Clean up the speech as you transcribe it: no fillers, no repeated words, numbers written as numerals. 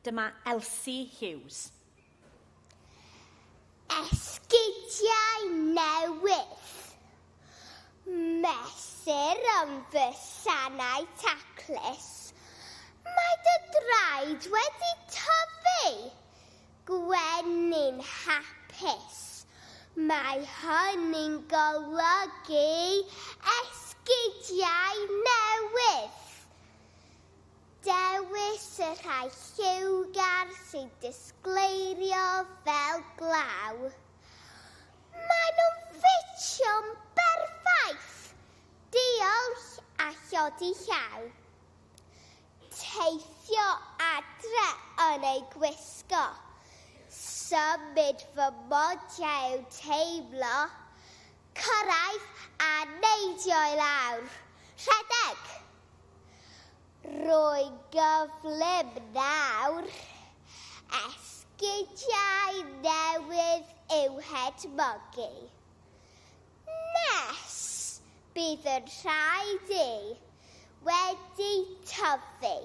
Dyma Elsi Hughes. Esgidiau newydd. Mesur yn fy sanau taclus. Mae dy draed wedi tyfu. Gwenyn hapus. Mae hynny'n golygu esgidiau newydd. Dewis y rhai lliwgar sy'n disgleirio fel glaw. Maen nhw'n ffitio'n berffaith. Diolch a llodi llaw. Teithio adre yn ei gwisgo. Symud fy modiau teimlo. Cyrraedd a neidio i lawr. Rhedeg. Rwy gyflym nawr. Esgidiau newydd i'w hedmygu. Nes bydd yn rhaid i wedi tyfu.